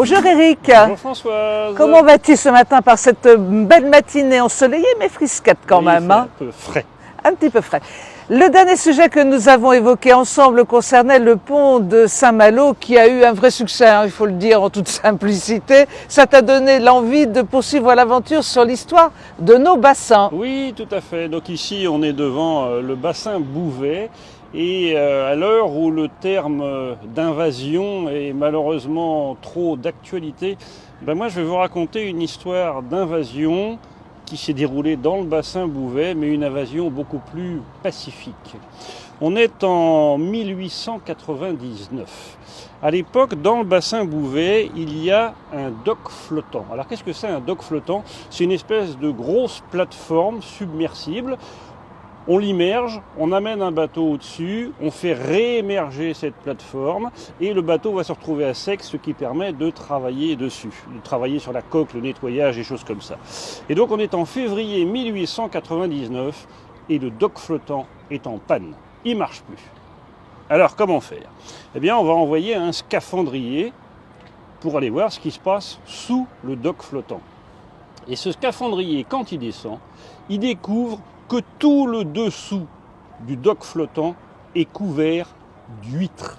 Bonjour Eric. Bonjour Françoise. Comment vas-tu ce matin par cette belle matinée ensoleillée mais frisquette quand même, il fait hein? un peu frais. Un petit peu frais. Le dernier sujet que nous avons évoqué ensemble concernait le pont de Saint-Malo qui a eu un vrai succès, hein, il faut le dire en toute simplicité. Ça t'a donné l'envie de poursuivre l'aventure sur l'histoire de nos bassins. Oui, tout à fait. Donc ici, on est devant le bassin Bouvet. Et à l'heure où le terme d'invasion est malheureusement trop d'actualité, moi je vais vous raconter une histoire d'invasion qui s'est déroulée dans le bassin Bouvet, mais une invasion beaucoup plus pacifique. On est en 1899. À l'époque, dans le bassin Bouvet, il y a un dock flottant. Alors qu'est-ce que c'est un dock flottant? C'est une espèce de grosse plateforme submersible. On l'immerge, on amène un bateau au-dessus, on fait réémerger cette plateforme et le bateau va se retrouver à sec, ce qui permet de travailler dessus, de travailler sur la coque, le nettoyage et choses comme ça. Et donc on est en février 1899 et le dock flottant est en panne. Il ne marche plus. Alors comment faire? Eh bien on va envoyer un scaphandrier pour aller voir ce qui se passe sous le dock flottant. Et ce scaphandrier, quand il descend, il découvre que tout le dessous du dock flottant est couvert d'huîtres.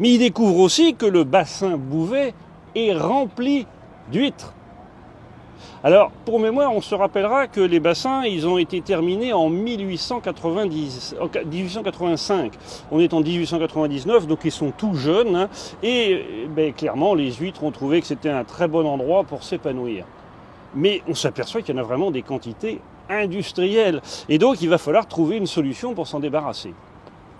Mais il découvre aussi que le bassin Bouvet est rempli d'huîtres. Alors, pour mémoire, on se rappellera que les bassins, ils ont été terminés en 1885. On est en 1899, donc ils sont tout jeunes. Hein, et clairement, les huîtres ont trouvé que c'était un très bon endroit pour s'épanouir. Mais on s'aperçoit qu'il y en a vraiment des quantités industrielles. Et donc, il va falloir trouver une solution pour s'en débarrasser.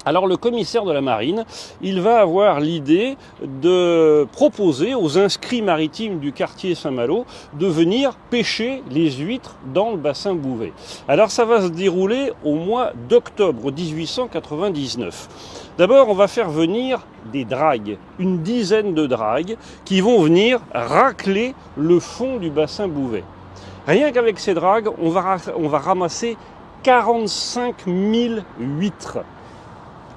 Alors, le commissaire de la marine, il va avoir l'idée de proposer aux inscrits maritimes du quartier Saint-Malo de venir pêcher les huîtres dans le bassin Bouvet. Alors, ça va se dérouler au mois d'octobre 1899. D'abord, on va faire venir des dragues, une dizaine de dragues qui vont venir racler le fond du bassin Bouvet. Rien qu'avec ces dragues, on va ramasser 45 000 huîtres.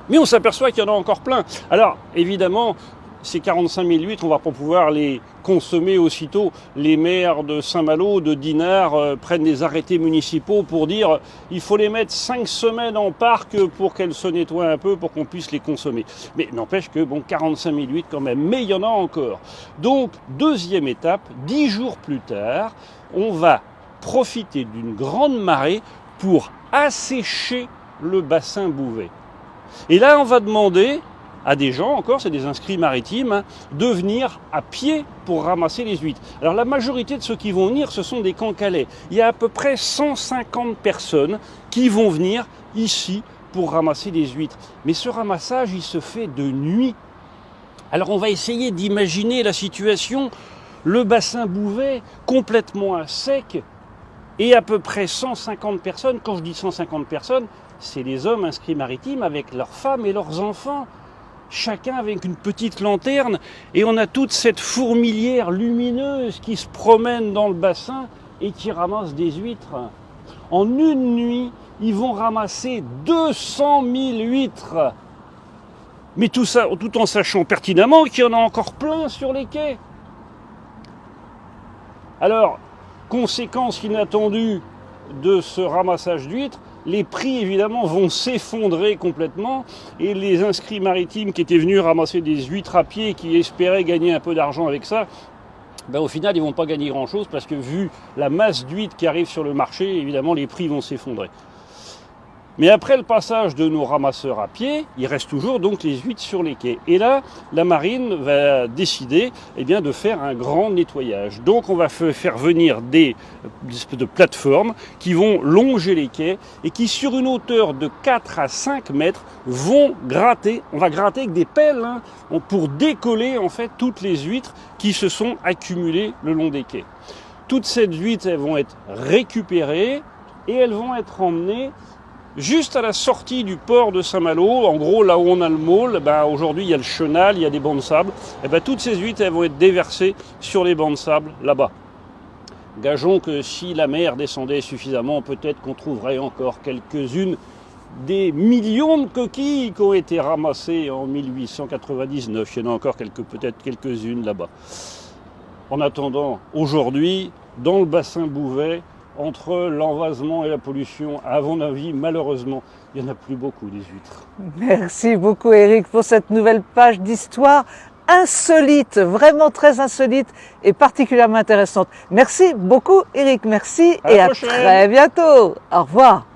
Mais on s'aperçoit qu'il y en a encore plein. Alors, évidemment, ces 45 000 huîtres, on ne va pas pouvoir les consommer aussitôt. Les maires de Saint-Malo, de Dinard, prennent des arrêtés municipaux pour dire il faut les mettre 5 semaines en parc pour qu'elles se nettoient un peu, pour qu'on puisse les consommer. Mais n'empêche que, 45 000 huîtres quand même, mais il y en a encore. Donc, deuxième étape, 10 jours plus tard, on va profiter d'une grande marée pour assécher le bassin Bouvet. Et là, on va demander à des gens, encore, c'est des inscrits maritimes, hein, de venir à pied pour ramasser les huîtres. Alors la majorité de ceux qui vont venir, ce sont des Cancalais. Il y a à peu près 150 personnes qui vont venir ici pour ramasser les huîtres. Mais ce ramassage, il se fait de nuit. Alors on va essayer d'imaginer la situation. Le bassin Bouvet, complètement à sec, et à peu près 150 personnes. Quand je dis 150 personnes, c'est les hommes inscrits maritimes avec leurs femmes et leurs enfants. Chacun avec une petite lanterne. Et on a toute cette fourmilière lumineuse qui se promène dans le bassin et qui ramasse des huîtres. En une nuit, ils vont ramasser 200 000 huîtres. Mais tout ça, tout en sachant pertinemment qu'il y en a encore plein sur les quais. Alors, conséquence inattendue de ce ramassage d'huîtres, les prix évidemment vont s'effondrer complètement et les inscrits maritimes qui étaient venus ramasser des huîtres à pied, qui espéraient gagner un peu d'argent avec ça, au final ils ne vont pas gagner grand chose parce que vu la masse d'huîtres qui arrive sur le marché, évidemment les prix vont s'effondrer. Mais après le passage de nos ramasseurs à pied, il reste toujours donc les huîtres sur les quais. Et là, la marine va décider de faire un grand nettoyage. Donc on va faire venir des espèces de plateformes qui vont longer les quais et qui sur une hauteur de 4 à 5 mètres vont gratter. On va gratter avec des pelles pour décoller en fait toutes les huîtres qui se sont accumulées le long des quais. Toutes ces huîtres elles vont être récupérées et elles vont être emmenées juste à la sortie du port de Saint-Malo, en gros là où on a le môle, aujourd'hui il y a le chenal, il y a des bancs de sable, toutes ces huîtres elles vont être déversées sur les bancs de sable là-bas. Gageons que si la mer descendait suffisamment, peut-être qu'on trouverait encore quelques-unes des millions de coquilles qui ont été ramassées en 1899. Il y en a encore peut-être quelques-unes là-bas. En attendant, aujourd'hui, dans le bassin Bouvet, entre l'envasement et la pollution, à mon avis, malheureusement, il n'y en a plus beaucoup des huîtres. Merci beaucoup Éric pour cette nouvelle page d'histoire insolite, vraiment très insolite et particulièrement intéressante. Merci beaucoup Éric, merci et à très bientôt. Au revoir.